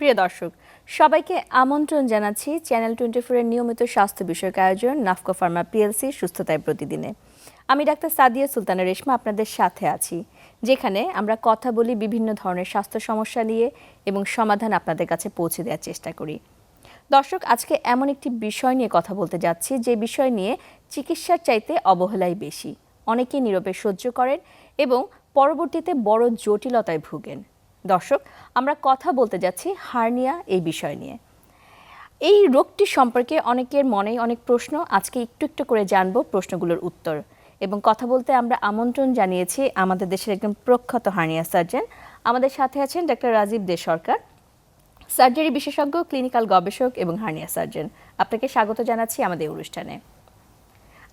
প্রিয় দর্শক, সবাইকে আমন্ত্রণ জানাচ্ছি চ্যানেল 24 এর নিয়মিত স্বাস্থ্য বিষয়ক আয়োজন নাফকো ফার্মা পিএলসি সুস্থতায় প্রতিদিনে। আমি ডাক্তার সাদিয়া সুলতানা রেশমা আপনাদের সাথে আছি, যেখানে আমরা কথা বলি বিভিন্ন ধরনের স্বাস্থ্য সমস্যা নিয়ে এবং সমাধান আপনাদের কাছে পৌঁছে দেওয়ার চেষ্টা করি। দর্শক, আজকে এমন একটি বিষয় নিয়ে কথা বলতে যাচ্ছি যে বিষয় নিয়ে চিকিৎসার চাইতে অবহেলাই বেশি। অনেকেই নীরবে সহ্য করেন এবং পরবর্তীতে বড় জটিলতায় ভুগেন। দর্শক, আমরা কথা বলতে যাচ্ছি হার্নিয়া এই বিষয় নিয়ে। এই রোগটি সম্পর্কে অনেকের মনে অনেক প্রশ্ন, আজকে একটু একটু করে জানবো প্রশ্নগুলোর উত্তর। এবং কথা বলতে আমরা আমন্ত্রণ জানিয়েছি আমাদের দেশের একজন প্রখ্যাত হার্নিয়া সার্জন। আমাদের সাথে আছেন ডাক্তার রাজীব দে সরকার, সার্জারি বিশেষজ্ঞ, ক্লিনিক্যাল গবেষক এবং হার্নিয়া সার্জন। আপনাকে স্বাগত জানাচ্ছি আমাদের অনুষ্ঠানে।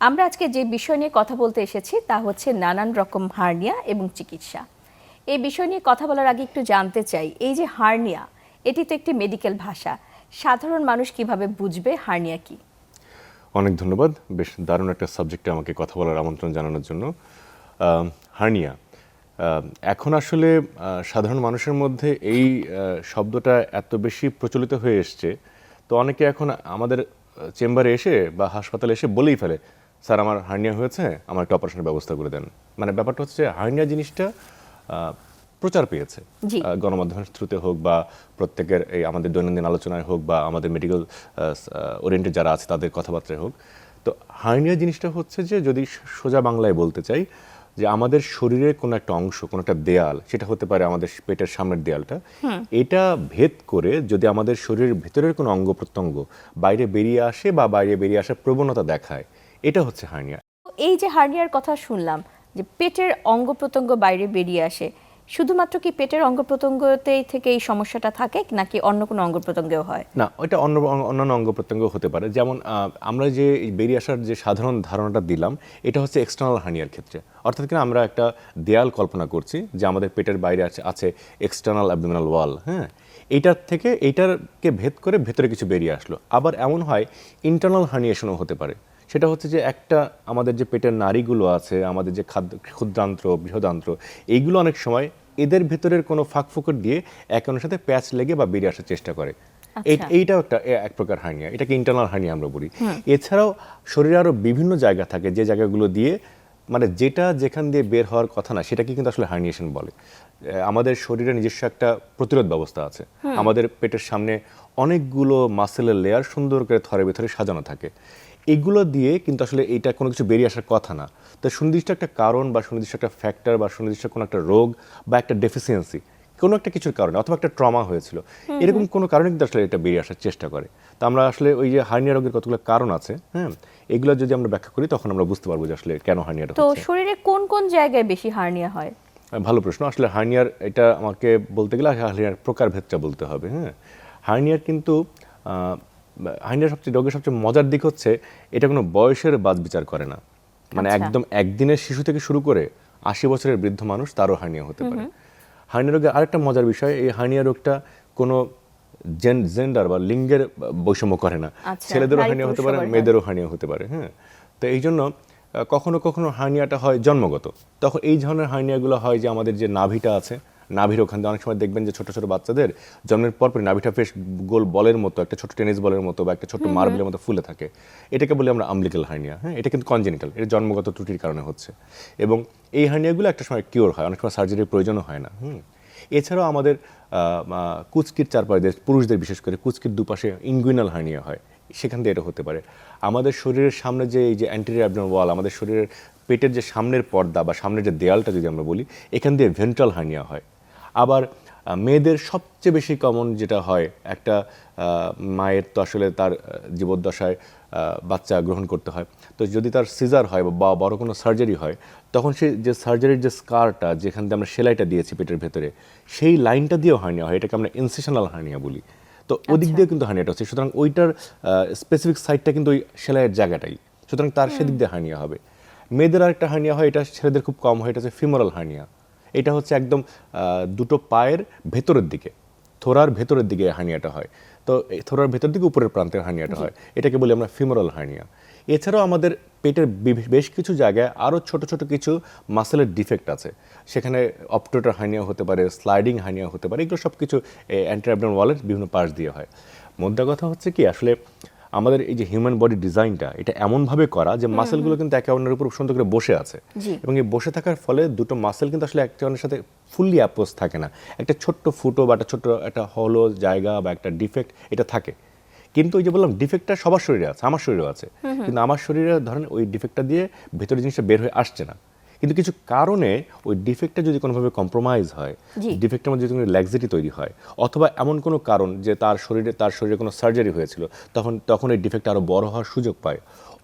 আমরা আজকে যে বিষয় নিয়ে কথা বলতে এসেছি তা হচ্ছে নানান রকম হার্নিয়া এবং চিকিৎসা। এই বিষয় নিয়ে কথা বলার আগে একটু জানতে চাই, এই যে হার্নিয়া, এটি তো একটি মেডিকেল ভাষা, সাধারণ মানুষ কিভাবে বুঝবে হার্নিয়া কি? অনেক ধন্যবাদ, বেশ দারুণ একটা সাবজেক্টে আমাকে কথা বলার আমন্ত্রণ জানানোর জন্য। হার্নিয়া এখন আসলে সাধারণ মানুষের মধ্যে এই শব্দটা এত বেশি প্রচলিত হয়ে এসছে, তো অনেকে এখন আমাদের চেম্বারে এসে বা হাসপাতালে এসে বলেই ফেলে, স্যার আমার হার্নিয়া হয়েছে, আমার একটা অপারেশনের ব্যবস্থা করে দেন। মানে ব্যাপারটা হচ্ছে হার্নিয়া জিনিসটা প্রচার পেয়েছে, গণমাধ্যমের থ্রুতে হোক বা প্রত্যেকের এই আমাদের দৈনন্দিন আলোচনায় হোক বা আমাদের মেডিকেল ওরিয়েন্টেড যারা আছে তাদের কথাবার্তায় হোক। তো হার্নিয়া জিনিসটা হচ্ছে যে, যদি সোজা বাংলায় বলতে চাই, যে আমাদের শরীরের কোনো একটা অংশ, কোনো একটা দেয়াল, সেটা হতে পারে আমাদের পেটের সামনের দেয়ালটা, এটা ভেদ করে যদি আমাদের শরীরের ভেতরের কোনো অঙ্গ প্রত্যঙ্গ বাইরে বেরিয়ে আসে বা বাইরে বেরিয়ে আসার প্রবণতা দেখায়, এটা হচ্ছে হার্নিয়া। এই যে হার্নিয়ার কথা শুনলাম, যে পেটের অঙ্গ প্রত্যঙ্গ বাইরে বেরিয়ে আসে, শুধুমাত্র কি পেটের অঙ্গ প্রত্যঙ্গতেই থেকে এই সমস্যাটা থাকে নাকি অন্য কোনো অঙ্গ প্রত্যঙ্গেও হয়? না, ওইটা অন্যান্য অঙ্গ প্রত্যঙ্গ হতে পারে। যেমন আমরা যে বেরিয়ে আসার যে সাধারণ ধারণাটা দিলাম, এটা হচ্ছে এক্সটার্নাল হার্নিয়ার ক্ষেত্রে। অর্থাৎ কিনা আমরা একটা দেয়াল কল্পনা করছি যে আমাদের পেটের বাইরে আছে এক্সটার্নাল অ্যাবডোমিনাল ওয়াল, হ্যাঁ, এইটার থেকে এইটারকে ভেদ করে ভেতরে কিছু বেরিয়ে আসলো। আবার এমন হয় ইন্টারনাল হার্নিয়েশনও হতে পারে। সেটা হচ্ছে যে একটা আমাদের যে পেটের নাড়িগুলো আছে, আমাদের যে ক্ষুদ্রান্ত্র, বৃহদান্ত্র, এইগুলো অনেক সময় এদের ভেতরের কোনো ফাঁকফোকর দিয়ে একে অন্যের সাথে প্যাচ লেগে বা বেরিয়ে আসার চেষ্টা করে। এইটাও এক প্রকার হার্নিয়া, এটাকে ইন্টারনাল হার্নিয়া আমরা বলি। এছাড়াও শরীরে আরও বিভিন্ন জায়গা থাকে, যে জায়গাগুলো দিয়ে মানে যেটা যেখান দিয়ে বের হওয়ার কথা না, সেটাকে কিন্তু আসলে হার্নিয়েশন বলে। আমাদের শরীরে নিজস্ব একটা প্রতিরোধ ব্যবস্থা আছে। আমাদের পেটের সামনে অনেকগুলো মাসেলের লেয়ার সুন্দর করে থরের ভেতরে সাজানো থাকে। এগুলো দিয়ে কিন্তু আসলে এইটা কোনো কিছু বেরিয়ে আসার কথা না। তো সুনির্দিষ্ট একটা কারণ বা সুনির্দিষ্ট একটা ফ্যাক্টর বা সুনির্দিষ্ট কোনো একটা রোগ বা একটা ডেফিসিয়েন্সি, কোনো একটা কিছুর কারণে অথবা একটা ট্রমা হয়েছিল, এরকম কোনো কারণে কিন্তু আসলে এটা বেরিয়ে আসার চেষ্টা করে। তো আমরা আসলে ওই যে হার্নিয়া রোগের কতগুলো কারণ আছে, হ্যাঁ, এগুলো যদি আমরা ব্যাখ্যা করি তখন আমরা বুঝতে পারবো যে আসলে কেন হার্নিয়াটা তো হচ্ছে। শরীরে কোন কোন জায়গায় বেশি হার্নিয়া হয়? ভালো প্রশ্ন। আসলে হার্নিয়ার এটা আমাকে বলতে গেলে হার্নিয়ার প্রকারভেদটা বলতে হবে। হ্যাঁ, হার্নিয়ার কিন্তু হার্নিয়ার রোগের সবচেয়ে মজার দিক হচ্ছে এটা কোনো বয়সের বাদ বিচার করে না। মানে একদম একদিনের শিশু থেকে শুরু করে 80 বছরের বৃদ্ধ মানুষ, তারও হার্নিয়া হতে পারে। হার্নিয়া রোগের আরেকটা মজার বিষয়, এই হার্নিয়া রোগটা কোনো জেন্ডার বা লিঙ্গের বৈষম্য করে না। ছেলেদেরও হার্নিয়া হতে পারে, মেয়েদেরও হার্নিয়া হতে পারে। হ্যাঁ, তো এই জন্য কখনো কখনো হার্নিয়াটা হয় জন্মগত। তখন এই ধরনের হার্নিয়াগুলো হয় যে আমাদের যে নাভিটা আছে, নাভির ওখান থেকে অনেক সময় দেখবেন যে ছোট ছোট বাচ্চাদের জন্মের পরপরই নাভিটা বেশ গোল বলের মতো, একটা ছোট টেনিস বলের মতো বা একটা ছোট মার্বেলের মতো ফুলে থাকে। এটাকে বলি আমরা আম্বলিক্যাল হার্নিয়া। হ্যাঁ, এটা কিন্তু কনজেনিটাল, এটা জন্মগত ত্রুটির কারণে হচ্ছে। এবং এই হার্নিয়াগুলো একটা সময় কিওর হয়, অনেক সময় সার্জারির প্রয়োজনও হয় না। এছাড়াও আমাদের কুচকির চারপাশে, পুরুষদের বিশেষ করে কুচকির দুপাশে ইনগুইনাল হার্নিয়া হয়, সেখান থেকে এটা হতে পারে। আমাদের শরীরের সামনে যে এই যে অ্যান্টেরিয়র অ্যাবডোমিনাল ওয়াল, আমাদের শরীরের পেটের যে সামনের পর্দা বা সামনের যে দেয়ালটা যদি আমরা বলি, এখান দিয়ে ভেন্ট্রাল হার্নিয়া হয়। আবার মেয়েদের সবচেয়ে বেশি কমন যেটা হয়, একটা মায়ের তো আসলে তার জীবদ্দশায় বাচ্চা গ্রহণ করতে হয়, তো যদি তার সিজার হয় বা বড় কোনো সার্জারি হয়, তখন সে যে সার্জারির যে স্কারটা, যেখান দিয়ে আমরা সেলাইটা দিয়েছি পেটের ভেতরে, সেই লাইনটা দিয়েও হার্নিয়া হয়, এটাকে আমরা ইনসিশনাল হার্নিয়া বলি। তো ওদিক দিয়ে কিন্তু হার্নিয়াটা হচ্ছে, সুতরাং ওইটার স্পেসিফিক সাইডটা কিন্তু ওই সেলাইয়ের জায়গাটাই, সুতরাং তার সেদিক দিয়ে হার্নিয়া হবে। মেয়েদের আরেকটা হার্নিয়া হয়, এটা ছেলেদের খুব কম হয়, এটা হচ্ছে ফিমোরাল হার্নিয়া। এটা হচ্ছে একদম দুটো পায়ের ভেতরের দিকে, থোড়ার ভেতরের দিকে হার্নিয়াটা হয়। তো থোড়ার ভেতর দিকে উপরের প্রান্তের হার্নিয়াটা হয়, এটাকে বলি আমরা ফিমোরাল হার্নিয়া। এছাড়াও আমাদের পেটের বেশ কিছু জায়গায় আরও ছোট ছোট কিছু মাসেলের ডিফেক্ট আছে, সেখানে অপটোটার হার্নিয়া হতে পারে, স্লাইডিং হার্নিয়া হতে পারে, এগুলো সব কিছু অ্যান্টারঅ্যাবডোমিনাল ওয়ালের বিভিন্ন পার্টস দিয়ে হয়। মোদ্দা কথা হচ্ছে কি, আসলে আমাদের এই যে হিউম্যান বডি ডিজাইনটা এটা এমনভাবে করা যে মাসেলগুলো কিন্তু একে অন্যের উপর সুন্দর করে বসে আছে, এবং এই বসে থাকার ফলে দুটো মাসেল কিন্তু আসলে একে অন্যের সাথে ফুললি অ্যাপ্রোচ থাকে না। একটা ছোট্ট ফুটো বা একটা ছোট্ট একটা হলো জায়গা বা একটা ডিফেক্ট এটা থাকে, কিন্তু ওই যে বললাম ডিফেক্টটা সবার শরীরে আছে, আমার শরীরেও আছে, কিন্তু আমার শরীরে ধরেন ওই ডিফেক্টটা দিয়ে ভেতরের জিনিসটা বের হয়ে আসছে না। কিন্তু কিছু কারণে ওই ডিফেক্টটা যদি কোনোভাবে কম্প্রোমাইজ হয়, ডিফেক্টের মধ্যে যদি কোনো ল্যাক্সিটি তৈরি হয়, অথবা এমন কোনো কারণ যে তার শরীরে কোনো সার্জারি হয়েছিল, তখন এই ডিফেক্ট আরও বড় হওয়ার সুযোগ পায়,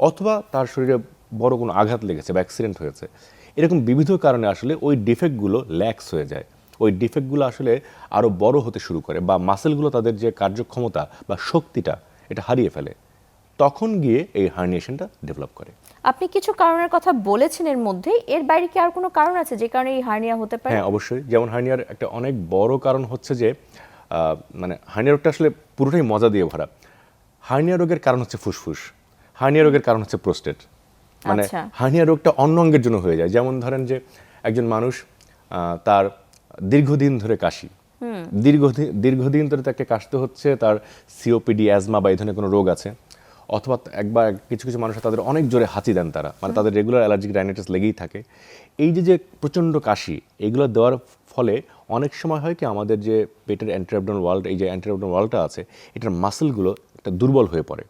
অথবা তার শরীরে বড় কোনো আঘাত লেগেছে বা অ্যাক্সিডেন্ট হয়েছে, এরকম বিবিধ কারণে আসলে ওই ডিফেক্টগুলো ল্যাক্স হয়ে যায়। ওই ডিফেক্টগুলো আসলে আরও বড় হতে শুরু করে, বা মাসেলগুলো তাদের যে কার্যক্ষমতা বা শক্তিটা এটা হারিয়ে ফেলে, তখন গিয়ে এই হার্নিয়েশনটা ডেভেলপ করে। আপনি কিছু কারণের কথা বলেছেন, এর মধ্যে এর বাইরে কি আর কোনো কারণ আছে যে কারণে এই হার্নিয়া হতে পারে? হ্যাঁ, অবশ্যই। যেমন হার্নিয়ার একটা অনেক বড় কারণ হচ্ছে যে মানে হার্নিয়া রোগটা আসলে পুরোটাই মজা দিয়ে ভরা। হার্নিয়া রোগের কারণ হচ্ছে ফুসফুস, হার্নিয়া রোগের কারণ হচ্ছে প্রোস্টেট। মানে হার্নিয়া রোগটা অন্য অঙ্গের জন্য হয়ে যায়। যেমন ধরেন যে একজন মানুষ তার দীর্ঘদিন ধরে কাশি, দীর্ঘদিন ধরে তাকে কাশতে হচ্ছে, তার সিওপিডি, অ্যাজমা বা এই ধরনের কোনো রোগ আছে, অথবা একবার কিছু কিছু মানুষ তাদের অনেক জোরে হাঁচি দেন, তারা মানে তাদের রেগুলার অ্যালার্জিক রাইনাইটিস লেগেই থাকে। এই যে প্রচণ্ড কাশি, এগুলো দেওয়ার ফলে অনেক সময় হয় কি, আমাদের যে পেটের অ্যান্টারঅ্যাবডোমিনাল ওয়াল, এই যে অ্যান্টারঅ্যাবডোমিনাল ওয়ালটা আছে, এটার মাসেলগুলো একটা দুর্বল হয়ে পড়ে।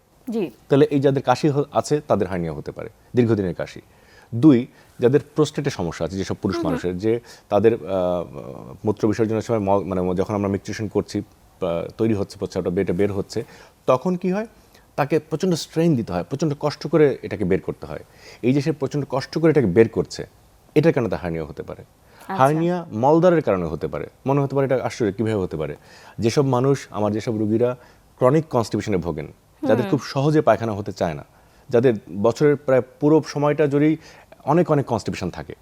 তাহলে এই যাদের কাশি আছে তাদের হার্নিয়া হতে পারে, দীর্ঘদিনের কাশি। 2, যাদের প্রোস্টেটের সমস্যা আছে, যেসব পুরুষ মানুষের, যে তাদের মূত্র বিসর্জনের সময় মানে যখন আমরা মিক্সচুরেশন করছি, তৈরি হচ্ছে প্রস্রাবটা, এটা বের হচ্ছে, তখন কি হয়, তাকে প্রচণ্ড স্ট্রেইন দিতে হয়, প্রচণ্ড কষ্ট করে এটাকে বের করতে হয়। এই যে সে প্রচণ্ড কষ্ট করে এটাকে বের করছে, এটার কারণে তার হার্নিয়া হতে পারে। হার্নিয়া মলদ্বারের কারণে হতে পারে। মনে হতে পারে এটা আশ্চর্য, কীভাবে হতে পারে? যেসব মানুষ, আমার যেসব রুগীরা ক্রনিক কনস্টিপেশনে ভোগেন, যাদের খুব সহজে পায়খানা হতে চায় না, যাদের বছরের প্রায় পুরো সময়টা জুড়েই অনেক অনেক কনস্টিপেশন থাকে,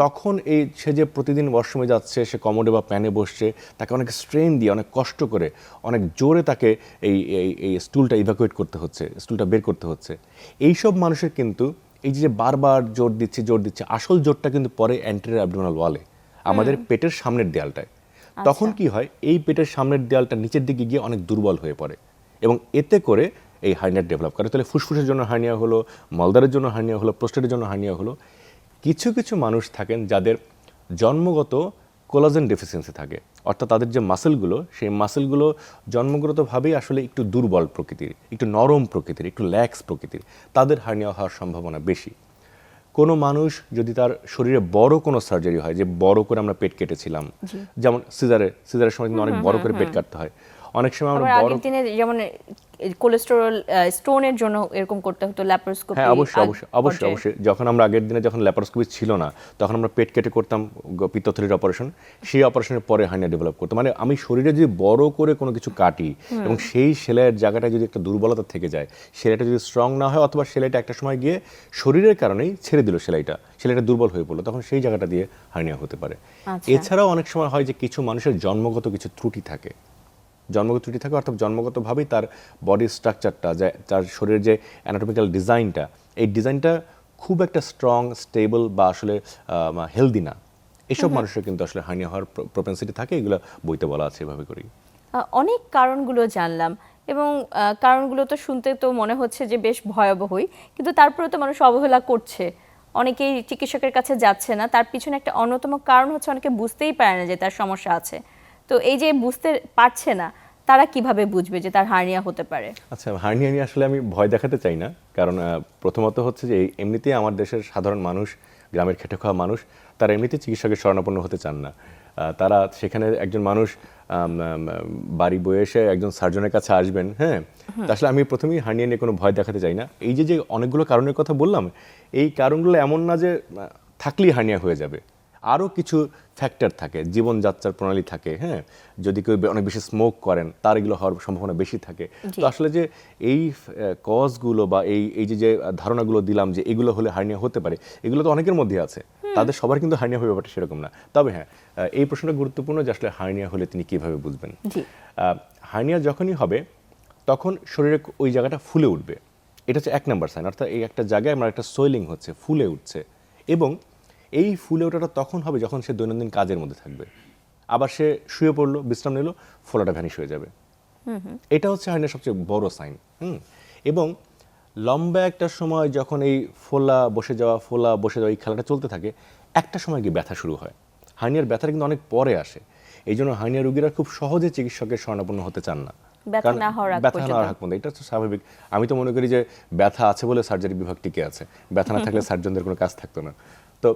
তখন সে যে প্রতিদিন ওয়াশরুমে যাচ্ছে, সে কমোডে বা প্যানে বসছে, তাকে অনেক স্ট্রেন দিয়ে, অনেক কষ্ট করে, অনেক জোরে তাকে এই স্টুলটা ইভাকুয়েট করতে হচ্ছে, স্টুলটা বের করতে হচ্ছে। এইসব মানুষের কিন্তু এই যে বারবার জোর দিচ্ছে, আসল জোরটা কিন্তু পরে অ্যান্টেরিয়র অ্যাবডোমিনাল ওয়ালে, আমাদের পেটের সামনের দেয়ালটায়। তখন কি হয়, এই পেটের সামনের দেয়ালটা নিচের দিকে গিয়ে অনেক দুর্বল হয়ে পড়ে, এবং এতে করে এই হার্নিয়া ডেভেলপ করে। তাহলে ফুসফুসের জন্য হার্নিয়া হলো, মলদ্বারের জন্য হার্নিয়া হলো, প্রোস্টেটের জন্য হার্নিয়া হলো। কিছু কিছু মানুষ থাকেন যাদের জন্মগত কোলাজেন ডেফিসিয়েন্সি থাকে, অর্থাৎ তাদের যে মাসেলগুলো, সেই মাসেলগুলো জন্মগতভাবেই আসলে একটু দুর্বল প্রকৃতির, একটু নরম প্রকৃতির, একটু ল্যাক্স প্রকৃতির, তাদের হার্নিয়া হওয়ার সম্ভাবনা বেশি। কোনো মানুষ যদি তার শরীরে বড় কোনো সার্জারি হয়, যে বড় করে আমরা পেট কেটেছিলাম, যেমন সিজারের সময় কিন্তু অনেক বড় করে পেট কাটতে হয়, অনেক সময় আমরা বড় যেমন কোলেস্টেরল স্টোনের জন্য এরকম করতে হতো ল্যাপারোস্কোপি। হ্যাঁ, অবশ্যই। যখন আমরা আগের দিনে যখন ল্যাপারোস্কোপি ছিল না, তখন আমরা পেট কেটে করতাম পিত্তথলির অপারেশন, সেই অপারেশনের পরে হার্নিয়া ডেভেলপ করতো। মানে আমি শরীরে যদি বড় করে কোনো কিছু কাটি, এবং সেই সেলাইয়ের জায়গাটায় যদি একটা দুর্বলতা থেকে যায়, সেলাইটা যদি স্ট্রং না হয়, অথবা সেলাইটা একটা সময় গিয়ে শরীরের কারণেই ছেড়ে দিল, সেলাইটা দুর্বল হয়ে পড়লো, তখন সেই জায়গাটা দিয়ে হার্নিয়া হতে পারে। এছাড়াও অনেক সময় হয় যে কিছু মানুষের জন্মগত কিছু ত্রুটি থাকে, অর্থাৎ জন্মগতভাবেই তার বডি স্ট্রাকচারটা, তার শরীরের যে অ্যানাটমিক্যাল ডিজাইনটা, এই ডিজাইনটা খুব একটা স্ট্রং, স্টেবল বা আসলে হেলদি না। এসব মানুষের কিন্তু আসলে হার্নিয়া হওয়ার প্রপেন্সিটি থাকে, এগুলো বইতে বলা আছে এভাবে করেই। অনেক কারণগুলো জানলাম, এবং কারণগুলো তো শুনতে তো মনে হচ্ছে যে বেশ ভয়াবহই, কিন্তু তারপরে তো মানুষ অবহেলা করছে, অনেকেই চিকিৎসকের কাছে যাচ্ছে না। তার পিছনে একটা অন্যতম কারণ হচ্ছে অনেকে বুঝতেই পারে না যে তার সমস্যা আছে। তো এই যে বুঝতে পারছে না, তারা কিভাবে বুঝবে যে তার হার্নিয়া হতে পারে? আচ্ছা, হার্নিয়া নিয়ে আসলে আমি ভয় দেখাতে চাই না, কারণ প্রথমত হচ্ছে যে এমনিতেই আমার দেশের সাধারণ মানুষ, গ্রামের খেটে খাওয়া মানুষ, তারা এমনিতেই চিকিৎসকের শরণাপন্ন হতে চান না। তারা সেখানে একজন মানুষ বাড়ি বয়ে এসে একজন সার্জনের কাছে আসবেন, হ্যাঁ, আসলে আমি প্রথমেই হার্নিয়া নিয়ে কোনো ভয় দেখাতে চাই না। এই যে অনেকগুলো কারণের কথা বললাম, এই কারণগুলো এমন না যে থাকলেই হার্নিয়া হয়ে যাবে। আরও কিছু ফ্যাক্টর থাকে, জীবনযাত্রার প্রণালী থাকে, হ্যাঁ, যদি কেউ অনেক বেশি স্মোক করেন, তার এগুলো হওয়ার সম্ভাবনা বেশি থাকে। তো আসলে যে এই কজগুলো বা এই যে ধারণাগুলো দিলাম যে এগুলো হলে হার্নিয়া হতে পারে, এগুলো তো অনেকের মধ্যে আছে, তাদের সবার কিন্তু হার্নিয়া হবে ব্যাপারটা সেরকম না। তবে হ্যাঁ, এই প্রশ্নটা গুরুত্বপূর্ণ যে আসলে হার্নিয়া হলে তিনি কিভাবে বুঝবেন। হার্নিয়া যখনই হবে, তখন শরীরে ওই জায়গাটা ফুলে উঠবে, এটা হচ্ছে 1 নাম্বার সাইন, অর্থাৎ এই একটা জায়গায় আমার একটা সোয়েলিং হচ্ছে, ফুলে উঠছে, এবং এই ফুলে ওঠাটা তখন হবে যখন সে দৈনন্দিন কাজের মধ্যে থাকবে। আবার সে শুয়ে পড়লো, বিশ্রাম নিল, ফোলাটা ভ্যানিশ হয়ে যাবে। এটা হচ্ছে হার্নিয়ার সবচেয়ে বড় সাইন। এবং লম্বা একটা সময় যখন এই ফোলা বসে যাওয়া এই খেলাটা চলতে থাকে, একটা সময় গিয়ে ব্যথা শুরু হয়। হার্নিয়ার ব্যথাটা কিন্তু অনেক পরে আসে। এই জন্য হার্নিয়া রোগীরা খুব সহজে চিকিৎসকের শরণাপন্ন হতে চান না, ব্যথা না হওয়ার আগ পর্যন্ত। এটা হচ্ছে স্বাভাবিক। আমি তো মনে করি যে ব্যথা আছে বলে সার্জারি বিভাগ টিকে আছে, ব্যথা না থাকলে সার্জনদের কোনো কাজ থাকতো না। তো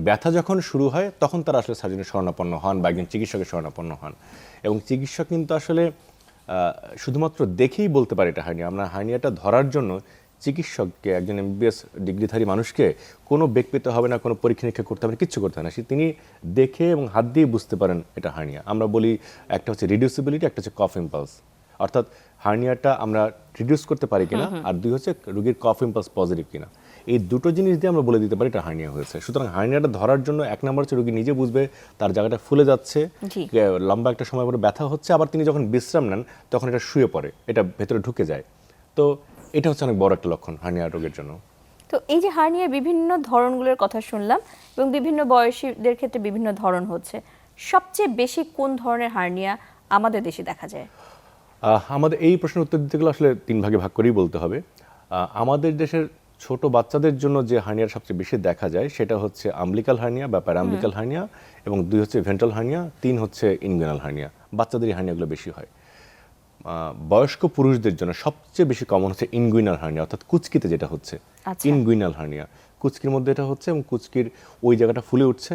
ব্যথা যখন শুরু হয় তখন তারা আসলে সার্জনের শরণাপন্ন হন বা একজন চিকিৎসকের শরণাপন্ন হন। এবং চিকিৎসক কিন্তু আসলে শুধুমাত্র দেখেই বলতে পারে এটা হার্নিয়া। আমরা হার্নিয়াটা ধরার জন্য চিকিৎসককে, একজন এমবিবিএস ডিগ্রিধারী মানুষকে কোনো বেগ পেতে হবে না, কোনো পরীক্ষা নিরীক্ষা করতে হবে না, কিচ্ছু করতে হবে না। তিনি দেখে এবং হাত দিয়ে বুঝতে পারেন এটা হার্নিয়া। আমরা বলি একটা হচ্ছে রিডিউসিবিলিটি, একটা হচ্ছে কফ ইম্পালস, অর্থাৎ হার্নিয়াটা আমরা রিডিউস করতে পারি কিনা, আর দুই হচ্ছে রোগীর কফ ইম্পালস পজিটিভ কিনা। এই দুটো জিনিস দিয়ে আমরা বলে দিতে পারি এটা হার্নিয়া হয়েছে। সুতরাং হার্নিয়াটা ধরার জন্য 1 নম্বর হচ্ছে রোগী নিজে বুঝবে তার জায়গাটা ফুলে যাচ্ছে, লম্বা একটা সময় পরে ব্যথা হচ্ছে, আবার তিনি যখন বিশ্রাম নেন তখন এটা শুয়ে পড়ে, এটা ভেতরে ঢুকে যায়। তো এটা হচ্ছে অনেক বড় একটা লক্ষণ হার্নিয়া রোগের জন্য। তো এই যে হার্নিয়ার বিভিন্ন ধরনগুলোর কথা শুনলাম এবং বিভিন্ন বয়সীদের ক্ষেত্রে বিভিন্ন ধরন হচ্ছে, সবচেয়ে বেশি কোন ধরনের হার্নিয়া আমাদের দেশে দেখা যায়? আমাদের এই প্রশ্নের উত্তর দিতে গেলে আসলে 3 ভাগে ভাগ করেই বলতে হবে। আমাদের দেশের ছোট বাচ্চাদের জন্য যে হার্নিয়ার সবচেয়ে বেশি দেখা যায় সেটা হচ্ছে আম্বিলিকাল হার্নিয়া বা প্যারাম্বিলিকাল হার্নিয়া, এবং 2 হচ্ছে ভেন্ট্রাল হার্নিয়া, 3 হচ্ছে ইনগুইনাল হার্নিয়া। বাচ্চাদের এই হার্নিয়াগুলো বেশি হয়। বয়স্ক পুরুষদের জন্য সবচেয়ে বেশি কমন হচ্ছে ইনগুইনাল হার্নিয়া, অর্থাৎ কুচকিতে যেটা হচ্ছে ইনগুইনাল হার্নিয়া। কুচকির মধ্যে এটা হচ্ছে এবং কুচকির ওই জায়গাটা ফুলে উঠছে।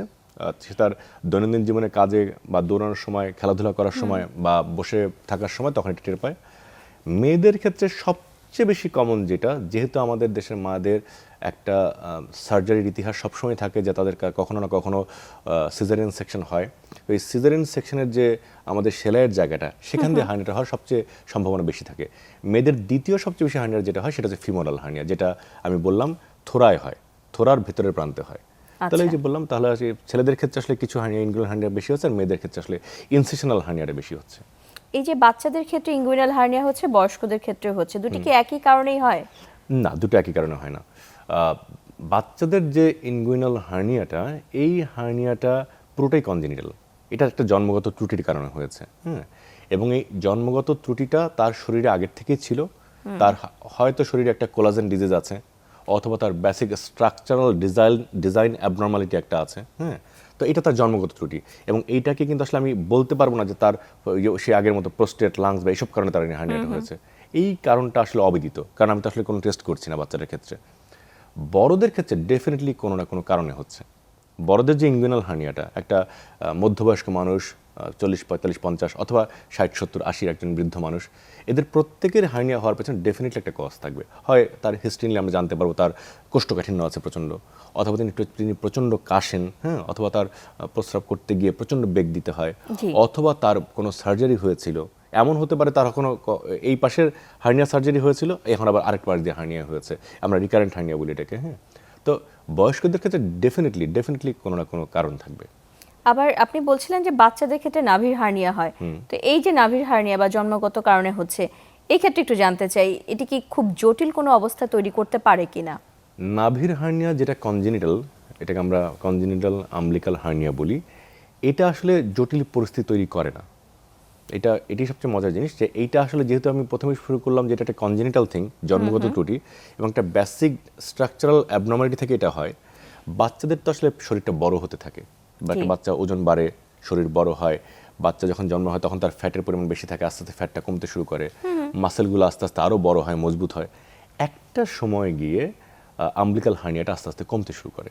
সে তার দৈনন্দিন জীবনে কাজে বা দৌড়ানোর সময়, খেলাধুলা করার সময় বা বসে থাকার সময় তখন এটা টের পায়। মেয়েদের ক্ষেত্রে সবচেয়ে বেশি কমন যেটা, যেহেতু আমাদের দেশের মাদের একটা সার্জারির ইতিহাস সবসময় থাকে যে তাদের কখনো না কখনো সিজারিয়ান সেকশন হয়। ওই সিজারিয়ান সেকশনের যে আমাদের সেলাইয়ের জায়গাটা, সেখান দিয়ে হার্নিয়াটা হওয়ার সবচেয়ে সম্ভাবনা বেশি থাকে। মেয়েদের দ্বিতীয় সবচেয়ে বেশি হার্নিয়া যেটা হয় সেটা হচ্ছে ফিমোরাল হার্নিয়া, যেটা আমি বললাম থোরায় হয়, থোরার ভেতরের প্রান্তে হয়। তাহলে এই যে বললাম, তাহলে ছেলেদের ক্ষেত্রে আসলে কিছু হার্নিয়া ইনগুইনাল হার্নিয়া বেশি হচ্ছে, আর মেয়েদের ক্ষেত্রে আসলে ইনসিশনাল হার্নিয়াটা বেশি হচ্ছে। এই যে বাচ্চাদের ক্ষেত্রে ইনগুইনাল হার্নিয়া হচ্ছে, বয়স্কদের ক্ষেত্রে হচ্ছে, দুটি কি একই কারণেই হয়? না, দুটো একই কারণে হয় না। বাচ্চাদের যে ইনগুইনাল হার্নিয়াটা, এই হার্নিয়াটা পুরোটাই কনজেনিটাল। এটা একটা জন্মগত ত্রুটির কারণে হয়েছে। এবং এই জন্মগত ত্রুটিটা তার শরীরে আগের থেকেই ছিল। তার হয়তো শরীরে একটা কোলাজেন ডিজিজ আছে, অথবা তার বেসিক স্ট্রাকচারাল ডিজাইন অ্যাবনর্মালিটি একটা আছে। তো এটা তার জন্মগত ত্রুটি, এবং এইটাকে কিন্তু আসলে আমি বলতে পারবো না যে তার সে আগের মতো প্রোস্টেট, লাংস বা এইসব কারণে তার হার্নিয়াটা হয়েছে। এই কারণটা আসলে অবিদিত, কারণ আমি তো আসলে কোনো টেস্ট করছি না বাচ্চাদের ক্ষেত্রে। বড়দের ক্ষেত্রে ডেফিনেটলি কোনো না কোনো কারণে হচ্ছে। বড়দের যে ইনগুইনাল হার্নিয়াটা, একটা মধ্যবয়স্ক মানুষ, 40, 45, 50 অথবা 60, 70, 80 একজন বৃদ্ধ মানুষ, এদের প্রত্যেকের হার্নিয়া হওয়ার পেছনে ডেফিনেটলি একটা কজ থাকবে। হয় তার হিস্ট্রি নিলে আমরা জানতে পারবো তার কোষ্ঠকাঠিন্য আছে প্রচণ্ড, অথবা তিনি প্রচণ্ড কাশেন, অথবা তার প্রস্রাব করতে গিয়ে প্রচণ্ড বেগ দিতে হয়, অথবা তার কোনো সার্জারি হয়েছিল। এমন হতে পারে তার কোনো এই পাশের হার্নিয়া সার্জারি হয়েছিল, এখন আবার আরেক পাশ দিয়ে হার্নিয়া হয়েছে, আমরা রিকারেন্ট হার্নিয়া বলি এটাকে। তো বয়স্কদের ক্ষেত্রে ডেফিনেটলি কোনো না কোনো কারণ থাকবে। আবার আপনি বলছিলেন যে বাচ্চাদের ক্ষেত্রে নাভির হার্নিয়া হয়, তো এই যে নাভির হার্নিয়া বা জন্মগত কারণে হচ্ছে, এই ক্ষেত্রে একটু জানতে চাই, এটি কি খুব জটিল কোনো অবস্থা তৈরি করতে পারে কিনা? নাভির হার্নিয়া যেটা কনজেনিটাল, এটাকে আমরা কনজেনিটাল আম্বিলিকাল হার্নিয়া বলি, এটা আসলে জটিল পরিস্থিতি তৈরি করে না। এটি সবচেয়ে মজার জিনিস যে এইটা আসলে, যেহেতু আমি প্রথমে শুরু করলাম যে এটা একটা কনজেনিটাল থিং, জন্মগত ত্রুটি, এবং একটা বেসিক স্ট্রাকচারাল অ্যাবনর্মালিটি থেকে এটা হয়। বাচ্চাদের তো আসলে শরীরটা বড় হতে থাকে, বা একটা বাচ্চা ওজন বাড়ে, শরীর বড় হয়। বাচ্চা যখন জন্ম হয় তখন তার ফ্যাটের পরিমাণ বেশি থাকে, আস্তে আস্তে ফ্যাটটা কমতে শুরু করে, মাসেলগুলো আস্তে আস্তে আরও বড় হয়, মজবুত হয়। একটা সময় গিয়ে আম্বিলিকাল হার্নিয়াটা আস্তে আস্তে কমতে শুরু করে।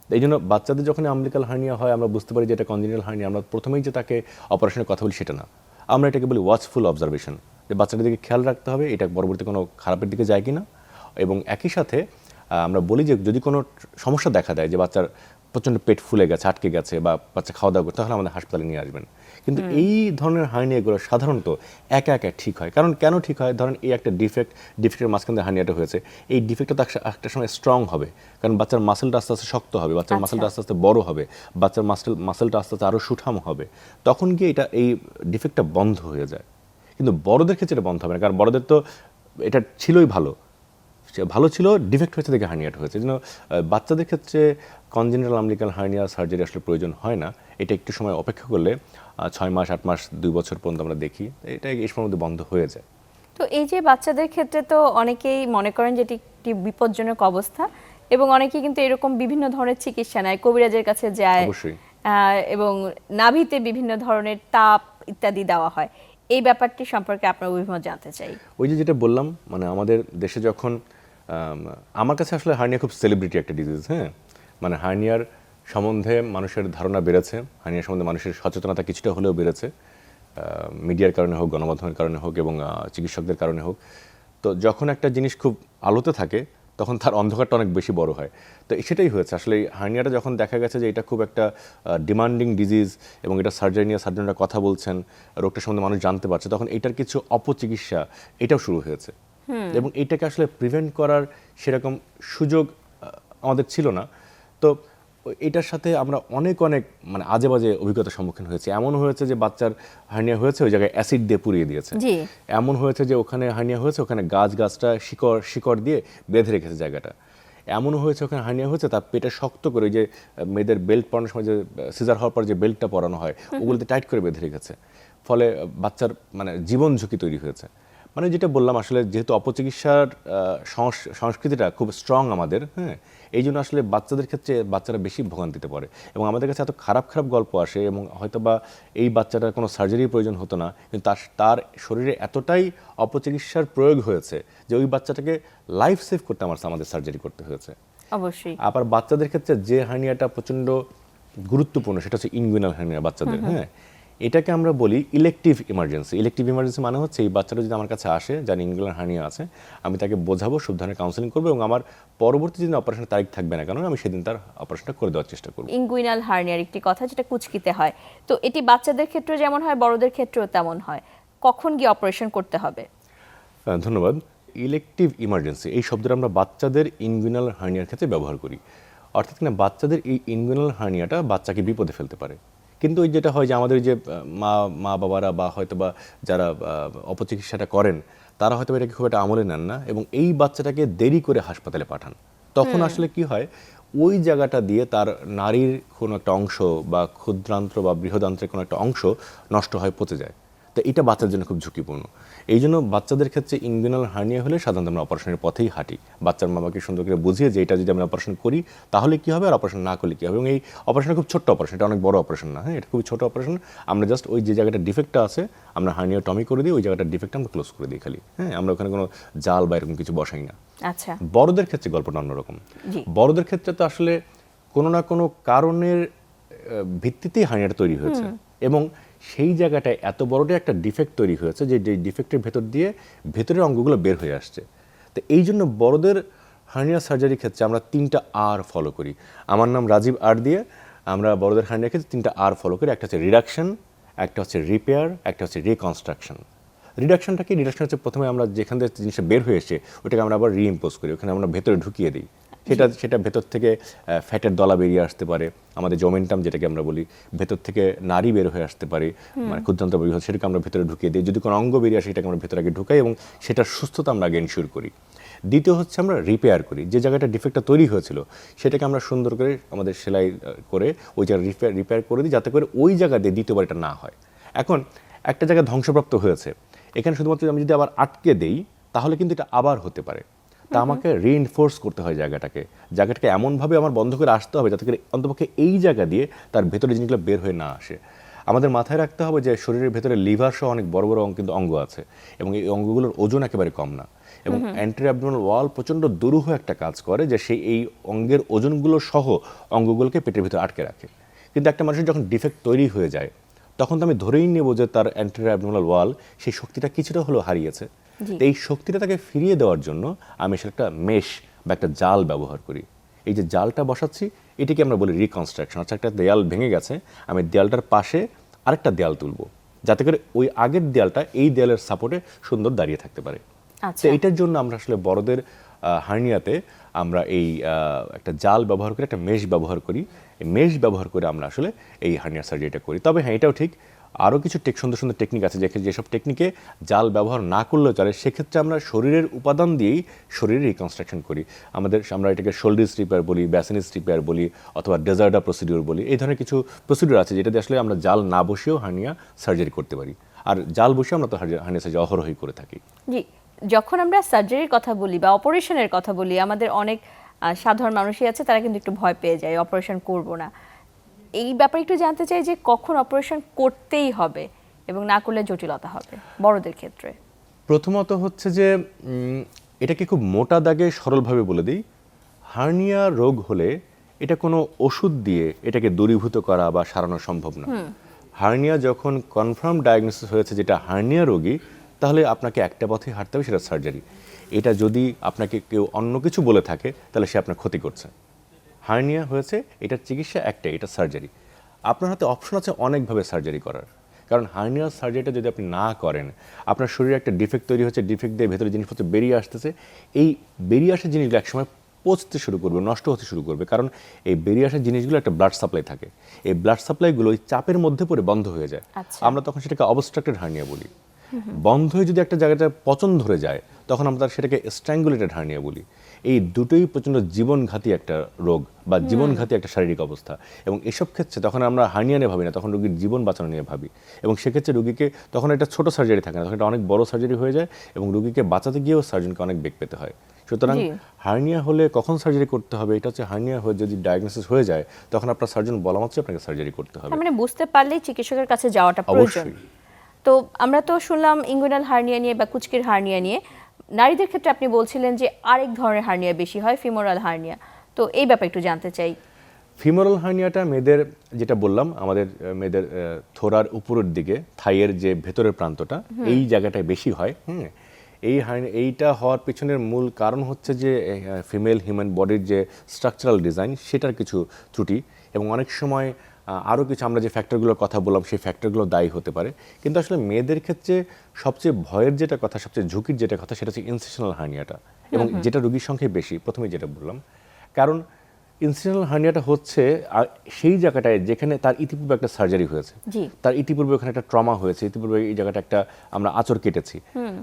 এই জন্য বাচ্চাদের যখন আম্বিলিকাল হার্নিয়া হয় আমরা বুঝতে পারি যে এটা কনজেনিটাল হার্নিয়া। আমরা প্রথমেই যে তাকে অপারেশনের কথা বলি সেটা না, আমরা এটাকে বলি ওয়াচফুল অবজারভেশন, যে বাচ্চাদের দিকে খেয়াল রাখতে হবে এটা পরবর্তী কোনো খারাপের দিকে যায় কিনা। এবং একই সাথে আমরা বলি যে যদি কোনো সমস্যা দেখা দেয়, যে বাচ্চার প্রচণ্ড পেট ফুলে গেছে, আটকে গেছে, বা বাচ্চা খাওয়া দাওয়া করে, তাহলে আমাদের হাসপাতালে নিয়ে আসবেন। কিন্তু এই ধরনের হার্নিয়াগুলো সাধারণত একা একা ঠিক হয়। কারণ কেন ঠিক হয়? ধরেন এই একটা ডিফেক্টের মাঝখান দিয়ে হার্নিয়াটা হয়েছে, এই ডিফেক্টটা তো একটা সময় স্ট্রং হবে, কারণ বাচ্চার মাসেলটা আস্তে আস্তে শক্ত হবে, বাচ্চার মাসেলটা আস্তে আস্তে বড় হবে, বাচ্চার মাসেলটা আস্তে আস্তে আরও সুঠাম হবে, তখন গিয়ে এই ডিফেক্টটা বন্ধ হয়ে যায়। কিন্তু বড়দের ক্ষেত্রে এটা বন্ধ হবে না, কারণ বড়দের তো এটা ছিলই ভালো, ভালো ছিল, ডিফেক্ট হয়েছে দেখে হার্নিয়াটা হয়েছে। যেন বাচ্চাদের ক্ষেত্রে কনজেনিটাল আম্বিলিক্যাল হার্নিয়া সার্জারি আসলে প্রয়োজন হয় না। এটা একটু সময় অপেক্ষা করলে 6 মাস 8 মাস 2 বছর পর্যন্ত আমরা দেখি এটা এই সময়ের মধ্যে বন্ধ হয়ে যায়। তো এই যে বাচ্চাদের ক্ষেত্রে তো অনেকেই মনে করেন যে এটি একটি বিপজ্জনক অবস্থা, এবং অনেকেই কিন্তু এরকম বিভিন্ন ধরনের চিকিৎসা নেয়, কবিরাজের কাছে যায়, অবশ্যই। এবং নাভিতে বিভিন্ন ধরনের তাপ ইত্যাদি দেওয়া হয়। এই ব্যাপারটি সম্পর্কে আপনার অভিমত জানতে চাই। ওই যে যেটা বললাম, মানে আমাদের দেশে যখন আমার কাছে আসলে হার্নিয়া খুব সেলিব্রিটি একটা ডিজিজ, হ্যাঁ, মানে হার্নিয়ার সম্বন্ধে মানুষের ধারণা বেড়েছে, হার্নিয়ার সম্বন্ধে মানুষের সচেতনতা কিছুটা হলেও বেড়েছে, মিডিয়ার কারণে হোক, গণমাধ্যমের কারণে হোক, এবং চিকিৎসকদের কারণে হোক। তো যখন একটা জিনিস খুব আলোতে থাকে তখন তার অন্ধকারটা অনেক বেশি বড় হয়। তো সেটাই হয়েছে আসলে। এই হার্নিয়াটা যখন দেখা গেছে যে এটা খুব একটা ডিমান্ডিং ডিজিজ এবং এটা সার্জারি নিয়ে সার্জনরা কথা বলছেন, রোগটা সম্বন্ধে মানুষ জানতে পারছে, তখন এটার কিছু অপচিকিৎসা এটাও শুরু হয়েছে। এবং এইটাকে আসলে প্রিভেন্ট করার সেরকম সুযোগ আমাদের ছিল না। তো এটার সাথে আমরা অনেক মানে আজে বাজে অভিজ্ঞতার সম্মুখীন হয়েছে। এমন হয়েছে যে বাচ্চার হার্নিয়া হয়েছে, ওই জায়গায় অ্যাসিড দিয়ে পুড়িয়ে দিয়েছে। জি। এমন হয়েছে যে ওখানে হার্নিয়া হয়েছে, ওখানে গাছটা শিকড় দিয়ে বেঁধে রেখেছে জায়গাটা। এমনও হয়েছে ওখানে হার্নিয়া হয়েছে, তার পেটে শক্ত করে, যে মেয়েদের বেল্ট পরানোর সময় যে সিজার হওয়ার পর যে বেল্টটা পরানো হয় ওগুলোতে টাইট করে বেঁধে রেখেছে। ফলে বাচ্চার মানে জীবন ঝুঁকি তৈরি হয়েছে। মানে যেটা বললাম আসলে, যেহেতু অপচিকিৎসার সংস্কৃতিটা খুব স্ট্রং আমাদের, হ্যাঁ, এই জন্য আসলে বাচ্চাদের ক্ষেত্রে বাচ্চারা বেশি ভোগান্তিতে পড়ে। এবং আমাদের কাছে এত খারাপ গল্প আসে, এবং হয়তো বা এই বাচ্চাটার কোনো সার্জারির প্রয়োজন হতো না, কিন্তু তার শরীরে এতটাই অপচিকিৎসার প্রয়োগ হয়েছে যে ওই বাচ্চাটাকে লাইফ সেভ করতে আমাদের সার্জারি করতে হয়েছে। অবশ্যই। আবার বাচ্চাদের ক্ষেত্রে যে হার্নিয়াটা প্রচণ্ড গুরুত্বপূর্ণ সেটা হচ্ছে ইনগুইনাল হার্নিয়া বাচ্চাদের, হ্যাঁ। এটাকে আমরা বলি ইলেকটিভ ইমার্জেন্সি। ইলেকটিভ ইমার্জেন্সি মানে হচ্ছে এই বাচ্চাটা যদি আমার কাছে আসে যার ইনগুইনাল হার্নিয়া আছে, আমি তাকে বোঝাবো, সব ধরনের কাউন্সেলিং করবো, এবং আমার পরবর্তী দিন অপারেশনের তারিখ থাকবে না কেন, আমি সেদিন তার অপারেশনটা করে দেওয়ার চেষ্টা করবো। ইনগুইনাল হার্নিয়ার একটি কথা, যেটা কুচকিতে হয়, তো এটি বাচ্চাদের ক্ষেত্রে যেমন হয় বড়দের ক্ষেত্রেও তেমন হয়। কখন গিয়ে অপারেশন করতে হবে? ধন্যবাদ। ইলেকটিভ ইমার্জেন্সি এই শব্দটা আমরা বাচ্চাদের ইনগুইনাল হার্নিয়ার ক্ষেত্রে ব্যবহার করি। অর্থাৎ কিনা বাচ্চাদের এই ইনগুইনাল হার্নিয়াটা বাচ্চাকে বিপদে ফেলতে পারে। কিন্তু ওই যেটা হয় যে আমাদের যে মা বাবারা বা হয়তো বা যারা অপচিকিৎসাটা করেন তারা হয়তো এটাকে খুব একটা আমলে নেন না, এবং এই বাচ্চাটাকে দেরি করে হাসপাতালে পাঠান। তখন আসলে কি হয়, ওই জায়গাটা দিয়ে তার নারীর কোনো একটা অংশ বা ক্ষুদ্রান্ত্র বা বৃহদান্ত্রের কোনো একটা অংশ নষ্ট হয়, পচে যায়। তো এটা বাচ্চার জন্য খুব ঝুঁকিপূর্ণ। এই জন্য বাচ্চাদের ক্ষেত্রে ইনগুইনাল হার্নিয়া হলে সাধারণত আমরা অপারেশনের পথেই হাঁটি, বাচ্চার মামাকে সুন্দর করে বুঝিয়ে যে এটা যদি আমরা অপারেশন করি তাহলে কী হবে, আর অপারেশন না করলে কী হবে। এবং এই অপারেশন খুব ছোট্ট অপারেশন, এটা অনেক বড় অপারেশন না, হ্যাঁ, এটা খুবই ছোট অপারেশন। আমরা জাস্ট ওই যে জায়গাটা ডিফেক্টটা আছে আমরা হার্নিয়া টমি করে দিই, ওই জায়গাটা ডিফেক্ট আমরা ক্লোজ করে দিই খালি, হ্যাঁ, আমরা ওখানে কোনো জাল বা এরকম কিছু বসাই না। আচ্ছা। বড়দের ক্ষেত্রে গল্পটা অন্যরকম। বড়দের ক্ষেত্রে তো আসলে কোনো না কোনো কারণের ভিত্তিতেই হার্নিয়াটা তৈরি হয়েছে, এবং সেই জায়গাটায় এত বড়টা একটা ডিফেক্ট তৈরি হয়েছে যে ডিফেক্টের ভেতর দিয়ে ভেতরের অঙ্গগুলো বের হয়ে আসছে। তো এই জন্য বড়দের হার্নিয়া সার্জারির ক্ষেত্রে আমরা 3টা আর ফলো করি। আমার নাম রাজীব আর দিয়ে আমরা বড়দের হার্নিয়ার ক্ষেত্রে 3টা আর ফলো করি। একটা হচ্ছে রিডাকশন, একটা হচ্ছে রিপেয়ার, একটা হচ্ছে রিকনস্ট্রাকশন। রিডাকশনটা কি? রিডাকশন হচ্ছে প্রথমে আমরা যেখান থেকে জিনিসটা বের হয়ে এসে ওটাকে আমরা আবার রিইম্পোজ করি, ওখানে আমরা ভেতরে ঢুকিয়ে দিই। সেটা ভেতর থেকে ফ্যাটের দলা বেরিয়ে আসতে পারে, আমাদের জমেন্টাম যেটাকে আমরা বলি, ভেতর থেকে নারী বের হয়ে আসতে পারে, মানে ক্ষুদ্রান্ত বেরিয়ে হয়, সেটাকে আমরা ভেতরে ঢুকিয়ে দিই। যদি কোনো অঙ্গ বেরিয়ে আসে সেটাকে আমরা ভেতরে আগে ঢুকাই এবং সেটার সুস্থতা আমরা আগে এনশিওর করি। দ্বিতীয় হচ্ছে আমরা রিপেয়ার করি, যে জায়গাটা ডিফেক্টটা তৈরি হয়েছিল সেটাকে আমরা সুন্দর করে আমাদের সেলাই করে ওই জায়গায় রিপেয়ার করে দিই, যাতে করে ওই জায়গা দিয়ে দ্বিতীয়বার এটা না হয়। এখন একটা জায়গা ধ্বংসপ্রাপ্ত হয়েছে, এখানে শুধুমাত্র আমি যদি আবার আটকে দেই তাহলে কিন্তু এটা আবার হতে পারে। তা আমাকে রিইনফোর্স করতে হয় জায়গাটাকে এমনভাবে আমার বন্ধ করে আসতে হবে যাতে করে অন্তপক্ষে এই জায়গা দিয়ে তার ভেতরে জিনিসগুলো বের হয়ে না আসে। আমাদের মাথায় রাখতে হবে যে শরীরের ভেতরে লিভার সহ অনেক বড় বড় কিন্তু অঙ্গ আছে, এবং এই অঙ্গগুলোর ওজন একেবারে কম না, এবং অ্যান্টেরিয়র অ্যাবডোমিনাল ওয়াল প্রচণ্ড দুরূহ একটা কাজ করে যে সেই এই অঙ্গের ওজনগুলো সহ অঙ্গগুলোকে পেটের ভিতরে আটকে রাখে। কিন্তু একটা মানুষের যখন ডিফেক্ট তৈরি হয়ে যায় তখন তো আমি ধরেই নেব যে তার অ্যান্টেরিয়র অ্যাবডোমিনাল ওয়াল সেই শক্তিটা কিছুটা হলেও হারিয়েছে। এই শক্তিটা তাকে ফিরিয়ে দেওয়ার জন্য আমি সেটা একটা মেশ বা একটা জাল ব্যবহার করি। এই যে জালটা বসাচ্ছি এটাকে আমরা বলি রিকনস্ট্রাকশন। আচ্ছা, একটা দেয়াল ভেঙে গেছে, আমি দেয়ালটার পাশে আরেকটা দেয়াল তুলবো যাতে করে ওই আগের দেয়ালটা এই দেয়ালের সাপোর্টে সুন্দর দাঁড়িয়ে থাকতে পারে। তো এটার জন্য আমরা আসলে বড়দের হার্নিয়াতে আমরা এই একটা জাল ব্যবহার করি, একটা মেশ ব্যবহার করি। এই মেশ ব্যবহার করে আমরা আসলে এই হার্নিয়া সার্জারিটা করি। তবে হ্যাঁ, এটাও ঠিক, আরও কিছু সুন্দর সুন্দর টেকনিক আছে যেসব টেকনিকে জাল ব্যবহার না করলেও চলে, সেক্ষেত্রে আমরা শরীরের উপাদান দিয়েই শরীরের রিকনস্ট্রাকশন করি। আমরা এটাকে শোল্ডার রিপেয়ার বলি, ব্যাসিনিস রিপেয়ার বলি, অথবা ডেজার্টা প্রসিডিওর বলি। এই ধরনের কিছু প্রসিডিওর আছে যেটা দিয়ে আসলে আমরা জাল না বসেও হার্নিয়া সার্জারি করতে পারি। আর জাল বসে আমরা তো হার্নিয়া সার্জারি অহরহই করে থাকি। জি, যখন আমরা সার্জারির কথা বলি বা অপারেশনের কথা বলি, আমাদের অনেক সাধারণ মানুষই আছে তারা কিন্তু একটু ভয় পেয়ে যায়, অপারেশন করব না। এই ব্যাপারে একটু জানতে চাই যে কখন অপারেশন করতেই হবে এবং না করলে জটিলতা হবে বড়দের ক্ষেত্রে। প্রথমত হচ্ছে যে এটাকে খুব মোটা দাগে সরলভাবে বলে দিই, হার্নিয়া রোগ হলে এটা কোনো ওষুধ দিয়ে এটাকে দূরীভূত করা বা সারানো সম্ভব না। হার্নিয়া যখন কনফার্ম ডায়াগনোসিস হয়েছে যেটা হার্নিয়া রোগী, তাহলে আপনাকে একটা পথে হাঁটতে হবে, সেটা সার্জারি। এটা যদি আপনাকে কেউ অন্য কিছু বলে থাকে তাহলে সে আপনার ক্ষতি করছে। হার্নিয়া হয়েছে, এটার চিকিৎসা একটাই, এটা সার্জারি। আপনার হাতে অপশন আছে অনেকভাবে সার্জারি করার, কারণ হার্নিয়ার সার্জারিটা যদি আপনি না করেন, আপনার শরীরে একটা ডিফেক্ট তৈরি হচ্ছে, ডিফেক্ট দিয়ে ভেতরে জিনিসপত্র বেরিয়ে আসতেছে। এই বেরিয়ে আসা জিনিসগুলো একসময় পচতে শুরু করবে, নষ্ট হতে শুরু করবে, কারণ এই বেরিয়ে আসা জিনিসগুলো একটা ব্লাড সাপ্লাই থাকে। এই ব্লাড সাপ্লাইগুলো ওই চাপের মধ্যে পড়ে বন্ধ হয়ে যায়। আমরা তখন সেটাকে অবস্ট্রাক্টেড হার্নিয়া বলি। বন্ধ হয়ে যদি একটা জায়গাটা পচন ধরে যায়, তখন আমরা সেটাকে স্ট্র্যাঙ্গুলেটেড হার্নিয়া বলি। এই দুটোই প্রচণ্ড জীবনঘাতী একটা রোগ বা জীবনঘাতী একটা শারীরিক অবস্থা, এবং এসব ক্ষেত্রে তখন আমরা হার্নিয়া নিয়ে ভাবি না, তখন রোগীর জীবন বাঁচানো নিয়ে ভাবি। এবং সেক্ষেত্রে রোগীকে তখন একটা ছোট সার্জারি থাকে না, তখন একটা অনেক বড় সার্জারি হয়ে যায়, এবং রোগীকে বাঁচাতে গিয়েও সার্জনকে অনেক বেগ পেতে হয়। সুতরাং হার্নিয়া হলে কখন সার্জারি করতে হবে, এটা হচ্ছে হার্নিয়া হয়ে যদি ডায়াগনোসিস হয়ে যায়, তখন আপনার সার্জন বলা মাত্রই আপনাকে সার্জারি করতে হবে। মানে বুঝতে পারলেই চিকিৎসকের কাছে যাওয়াটা প্রয়োজন। তো আমরা তো শুনলাম ইঙ্গুইনাল হার্নিয়া নিয়ে বা কুচকির হার্নিয়া নিয়ে। নারীদের ক্ষেত্রে আপনি বলছিলেন যে আরেক ধরনের হার্নিয়া বেশি হয়, ফিমোরাল হার্নিয়া। তো এই ব্যাপারে একটু জানতে চাই। ফিমোরাল হার্নিয়াটা মেয়েদের, যেটা বললাম, আমাদের মেয়েদের থোড়ার উপরের দিকে, থাইয়ের যে ভেতরের প্রান্তটা, এই জায়গাটায় বেশি হয়। এইটা হওয়ার পিছনের মূল কারণ হচ্ছে যে ফিমেল হিউম্যান বডির যে স্ট্রাকচারাল ডিজাইন, সেটার কিছু ত্রুটি, এবং অনেক সময় আরও কিছু আমরা যে ফ্যাক্টরগুলোর কথা বললাম সেই ফ্যাক্টরগুলো দায়ী হতে পারে। কিন্তু আসলে মেয়েদের ক্ষেত্রে সবচেয়ে ভয়ের যেটা কথা, সবচেয়ে ঝুঁকির যেটা কথা, সেটা হচ্ছে ইনসিশনাল হার্নিয়াটা, এবং যেটা রোগীর সংখ্যায় বেশি। প্রথমে যেটা বললাম, কারণ ইনসিশনাল হার্নিয়াটা হচ্ছে সেই জায়গাটায় যেখানে তার ইতিপূর্বে একটা সার্জারি হয়েছে, তার ইতিপূর্বে ওখানে একটা ট্রমা হয়েছে, ইতিপূর্বে এই জায়গাটা একটা আমরা আঁচড় কেটেছি।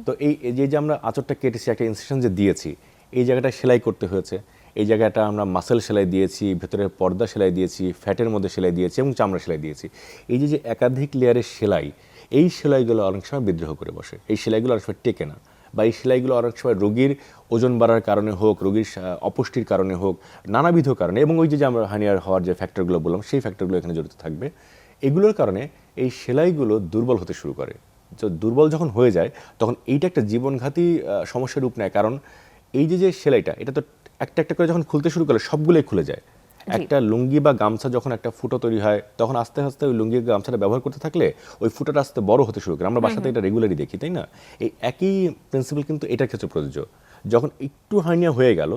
তো এই যে আমরা আঁচড়টা কেটেছি, একটা ইনসিশন যে দিয়েছি, এই জায়গাটা সেলাই করতে হয়েছে, এই জায়গাটা আমরা মাসেল সেলাই দিয়েছি, ভেতরে পর্দা সেলাই দিয়েছি, ফ্যাটের মধ্যে সেলাই দিয়েছি, এবং চামড়া সেলাই দিয়েছি। এই যে একাধিক লেয়ারের সেলাই, এই সেলাইগুলো অনেক সময় বিদ্রোহ করে বসে, এই সেলাইগুলো অনেক সময় টেকে না, বা এই সেলাইগুলো অনেক সময় রোগীর ওজন বাড়ার কারণে হোক, রোগীর অপুষ্টির কারণে হোক, নানাবিধ কারণে, এবং ওই যে আমরা হার্নিয়ার হওয়ার যে ফ্যাক্টরগুলো বললাম, সেই ফ্যাক্টরগুলো এখানে জড়িত থাকবে। এগুলোর কারণে এই সেলাইগুলো দুর্বল হতে শুরু করে। তো দুর্বল যখন হয়ে যায়, তখন এইটা একটা জীবনঘাতী সমস্যার রূপ নেয়। কারণ এই যে সেলাইটা, এটা তো একটা একটা করে যখন খুলতে শুরু করলে সবগুলোই খুলে যায়। একটা লুঙ্গি বা গামছা যখন একটা ফুটো তৈরি হয়, তখন আস্তে আস্তে ওই লুঙ্গি গামছাটা ব্যবহার করতে থাকলে ওই ফুটোটা আস্তে বড় হতে শুরু করে। আমরা বাসাতে এটা রেগুলারই দেখি, তাই না? এই একই প্রিন্সিপাল কিন্তু এটার ক্ষেত্রে প্রযোজ্য। যখন একটু হার্নিয়া হয়ে গেল,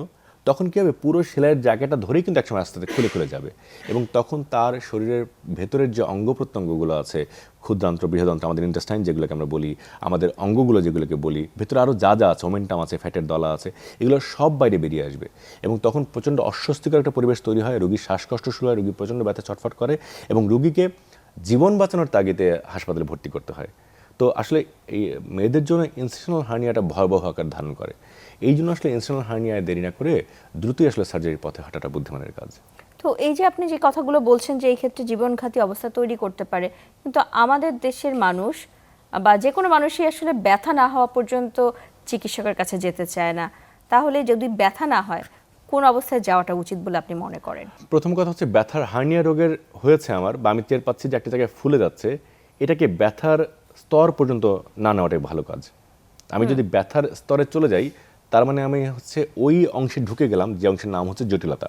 তখন কী হবে, পুরো সেলাইয়ের জায়গাটা ধরেই কিন্তু একসময় আস্তে আস্তে খুলে খুলে যাবে, এবং তখন তার শরীরের ভেতরের যে অঙ্গ প্রত্যঙ্গগুলো আছে, ক্ষুদ্রান্ত্র, বৃহদান্ত্র, আমাদের ইন্টেস্টাইন যেগুলোকে আমরা বলি, আমাদের অঙ্গগুলো যেগুলোকে বলি, ভেতরে আরও যা যা আছে, ওমেন্টাম আছে, ফ্যাটের দলা আছে, এগুলো সব বাইরে বেরিয়ে আসবে, এবং তখন প্রচণ্ড অস্বস্তিকর একটা পরিবেশ তৈরি হয়। রোগীর শ্বাসকষ্ট শুরু হয়, রোগী প্রচণ্ড ব্যথা ছটফট করে, এবং রোগীকে জীবন বাঁচানোর তাগিদে হাসপাতালে ভর্তি করতে হয়। তো আসলে এই মেয়েদের জন্য ইনসিশনাল হার্নিয়াটা ভয়াবহ আকার ধারণ করে। এই জন্য আসলে ইনসিশনাল হার্নিয়ায় দেরি না করে দ্রুতই আসলে সার্জারির পথে হাঁটাটা বুদ্ধিমানের কাজ। তো এই যে আপনি যে কথাগুলো বলছেন যে এই ক্ষেত্রে জীবনঘাতী অবস্থা তৈরি করতে পারে, কিন্তু আমাদের দেশের মানুষ বা যে কোনো মানুষই আসলে ব্যথা না হওয়া পর্যন্ত চিকিৎসকের কাছে যেতে চায় না। তাহলে যদি ব্যথা না হয়, কোন অবস্থায় যাওয়াটা উচিত বলে আপনি মনে করেন? প্রথম কথা হচ্ছে, ব্যথার হার্নিয়া রোগের হয়েছে আমার, বা আমি টের পাচ্ছি যে একটা জায়গায় ফুলে যাচ্ছে, এটাকে ব্যথার স্তর পর্যন্ত না নেওয়াটাই ভালো কাজ। আমি যদি ব্যথার স্তরে চলে যাই, তার মানে আমি হচ্ছে ওই অংশে ঢুকে গেলাম যে অংশের নাম হচ্ছে জটিলতা।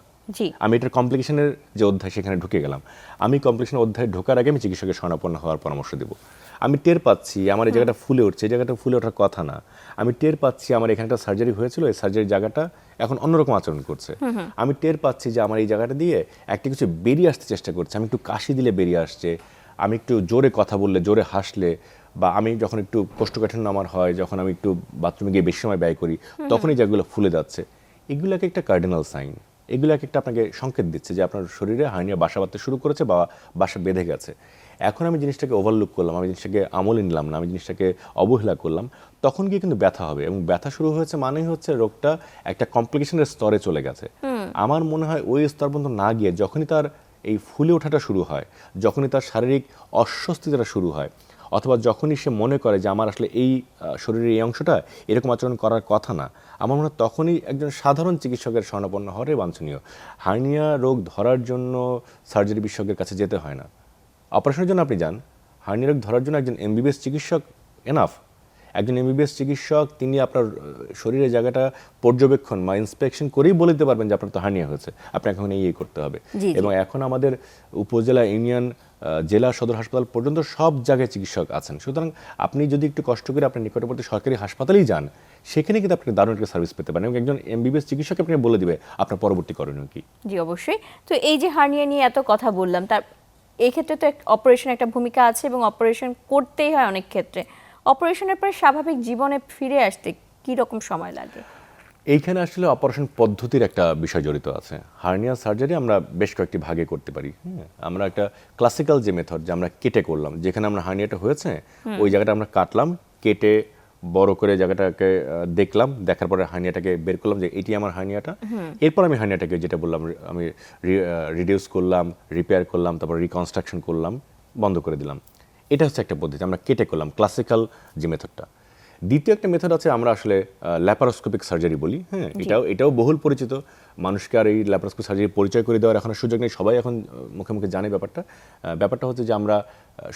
আমি এটার কমপ্লিকেশনের যে অধ্যায়, সেখানে ঢুকে গেলাম। আমি কমপ্লিকেশনের অধ্যায়ে ঢোকার আগে আমি চিকিৎসকের শরণাপন্ন হওয়ার পরামর্শ দেব। আমি টের পাচ্ছি আমার এই জায়গাটা ফুলে উঠছে, এই জায়গাটা ফুলে ওঠার কথা না। আমি টের পাচ্ছি আমার এখানে একটা সার্জারি হয়েছিল, এই সার্জারির জায়গাটা এখন অন্যরকম আচরণ করছে। আমি টের পাচ্ছি যে আমার এই জায়গাটা দিয়ে একটা কিছু বেরিয়ে আসতে চেষ্টা করছে। আমি একটু কাশি দিলে বেরিয়ে আসছে, আমি একটু জোরে কথা বললে, জোরে হাসলে, বা আমি যখন একটু কোষ্ঠকাঠিন্য আমার হয়, যখন আমি একটু বাথরুমে গিয়ে বেশি সময় ব্যয় করি, তখনই যেগুলো ফুলে যাচ্ছে, এগুলোকে একটা কার্ডিনাল সাইন, এগুলোকে একটা আপনাকে সংকেত দিচ্ছে যে আপনার শরীরে হার্নিয়া বাসা বাঁধতে শুরু করেছে বা বাসা বেঁধে গেছে। এখন আমি জিনিসটাকে ওভারলুক করলাম, আমি জিনিসটাকে আমলে নিলাম না, আমি জিনিসটাকে অবহেলা করলাম, তখন গিয়ে কিন্তু ব্যথা হবে। এবং ব্যথা শুরু হয়েছে মানেই হচ্ছে রোগটা একটা কমপ্লিকেশনের স্তরে চলে গেছে। আমার মনে হয় ওই স্তর পর্যন্ত না গিয়ে যখনই তার এই ফুলে ওঠাটা শুরু হয়, যখনই তার শারীরিক অস্বস্তিটা শুরু হয়, অথবা যখনই সে মনে করে যে আমার আসলে এই শরীরের এই অংশটা এরকম আচরণ করার কথা না, আমার মনে হয় তখনই একজন সাধারণ চিকিৎসকের শরণাপন্ন হওয়াটাই বাঞ্ছনীয়। হার্নিয়া রোগ ধরার জন্য সার্জারি বিশেষজ্ঞের কাছে যেতে হয় না, অপারেশনের জন্য আপনি যান। হার্নিয়া রোগ ধরার জন্য একজন এমবিবিএস চিকিৎসক এনাফ। একজন এমবিবিএস চিকিৎসক তিনি আপনার শরীরের জায়গাটা পর্যবেক্ষণ বা ইন্সপেকশন করেই বলে দিতে পারবেন যে আপনার তো হার্নিয়া হয়েছে, আপনাকে এখন এই করতে হবে। জি, জি। এবং এখন আমাদের উপজেলা, ইউনিয়ন, জেলা সদর হাসপাতাল পর্যন্ত সব জায়গায় চিকিৎসক আছেন। সুতরাং আপনি যদি একটু কষ্ট করে আপনার নিকটবর্তী সরকারি হাসপাতালেই যান, সেখানে কিন্তু আপনি দারুণ একটা সার্ভিস পেতে পারেন এবং একজন এমবিবিএস চিকিৎসক আপনাকে বলে দিবে আপনার পরবর্তী করণীয় কি। জি অবশ্যই। তো এই যে হার্নিয়া নিয়ে এত কথা বললাম, তার এই ক্ষেত্রে তো অপারেশন একটা ভূমিকা আছে এবং অপারেশন করতেই হয় অনেক ক্ষেত্রে। অপারেশনের পর স্বাভাবিক জীবনে ফিরে আসতে কি রকম সময় লাগে? এইখানে আসলে অপারেশন পদ্ধতির একটা বিষয় জড়িত আছে। হার্নিয়া সার্জারি আমরা বেশ কয়েকটি ভাগে করতে পারি। আমরা একটা ক্লাসিক্যাল যে মেথড, যে আমরা কেটে করলাম, যেখানে আমরা হার্নিয়াটা হয়েছে ওই জায়গাটা আমরা কাটলাম, কেটে বড় করে জায়গাটাকে দেখলাম, দেখার পরে হার্নিয়াটাকে বের করলাম যে এটি আমার হার্নিয়াটা। এরপর আমি হার্নিয়াটাকে, যেটা বললাম, আমি রিডিউস করলাম, রিপেয়ার করলাম, তারপর রিকনস্ট্রাকশন করলাম, বন্ধ করে দিলাম। এটা হচ্ছে একটা পদ্ধতি, আমরা কেটে করলাম, ক্লাসিক্যাল যে মেথডটা। দ্বিতীয় একটা মেথড আছে, আমরা আসলে ল্যাপারোস্কোপিক সার্জারি বলি। এটাও বহুল পরিচিত। মানুষকে আর এই ল্যাপারোস্কোপিক সার্জারি পরিচয় করে দেওয়ার এখন সুযোগ নেই, সবাই এখন মুখে মুখে জানে ব্যাপারটা। ব্যাপারটা হচ্ছে যে আমরা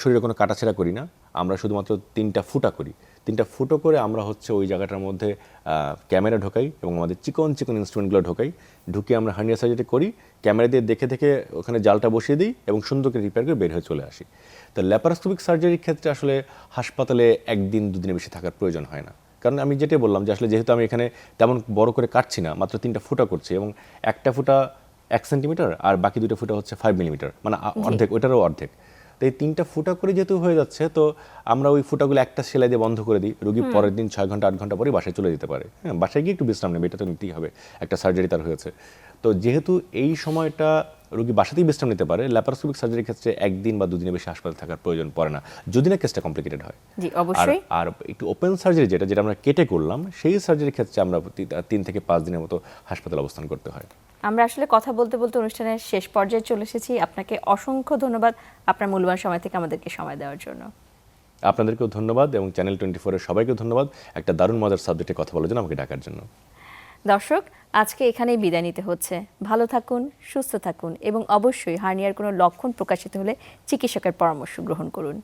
শরীরে কোনো কাটাছেঁড়া করি না, আমরা শুধুমাত্র 3টা ফুটা করি। 3টা ফুটো করে আমরা হচ্ছে ওই জায়গাটার মধ্যে ক্যামেরা ঢোকাই এবং আমাদের চিকন চিকন ইনস্ট্রুমেন্টগুলো ঢোকাই, ঢুকিয়ে আমরা হার্নিয়া সার্জারি করি। ক্যামেরা দিয়ে দেখে দেখে ওখানে জালটা বসিয়ে দিই এবং সুন্দর করে রিপেয়ার করে বের হয়ে চলে আসি। তো ল্যাপারোস্কোপিক সার্জারির ক্ষেত্রে আসলে হাসপাতালে 1 দিন 2 দিনের বেশি থাকার প্রয়োজন হয় না। কারণ আমি যেটাই বললাম যে আসলে যেহেতু আমি এখানে তেমন বড় করে কাটছি না, মাত্র 3টা ফুটা করছি এবং একটা ফুটা 1 সেন্টিমিটার আর বাকি 2টা ফুটা হচ্ছে 5 মিলিমিটার, মানে অর্ধেক, ওইটারও অর্ধেক। তো এই 3টা ফুটা করে যেহেতু হয়ে যাচ্ছে, তো আমরা ওই ফুটাগুলো একটা সেলাই দিয়ে বন্ধ করে দিই। রোগী পরের দিন 6 ঘন্টা 8 ঘন্টা পরে বাসায় চলে যেতে পারে। বাসায় গিয়ে একটু বিশ্রাম নেবে, এটা তো নিতেই হবে, একটা সার্জারি তার হয়েছে। তো যেহেতু এই সময়টা রোগী বাসাতেই বিশ্রাম নিতে পারে, ল্যাপারোস্কোপিক সার্জারির ক্ষেত্রে 1 দিন বা 2 দিনের বেশি হাসপাতালে থাকার প্রয়োজন পড়ে না, যদি না কেসটা কমপ্লিকেটেড হয়। জি অবশ্যই। আর একটু ওপেন সার্জারি যেটা আমরা কেটে করলাম, সেই সার্জারির ক্ষেত্রে আমরা 3 থেকে 5 দিনের মতো হাসপাতালে অবস্থান করতে হয়। আমরা আসলে কথা বলতে বলতে অনুষ্ঠানের শেষ পর্যায়ে চলে এসেছি। আপনাকে অসংখ্য ধন্যবাদ আপনার মূল্যবান সময় থেকে আমাদেরকে সময় দেওয়ার জন্য। আপনাদেরকেও ধন্যবাদ এবং চ্যানেল 24-এর সবাইকে ধন্যবাদ একটা দারুণ মজার সাবজেক্টে কথা বলার জন্য, আমাকে ডাকার জন্য। দর্শক, আজকে এখানেই বিদায় নিতে হচ্ছে। ভালো থাকুন, সুস্থ থাকুন এবং অবশ্যই হার্নিয়ার কোনো লক্ষণ প্রকাশিত হলে চিকিৎসকের পরামর্শ গ্রহণ করুন।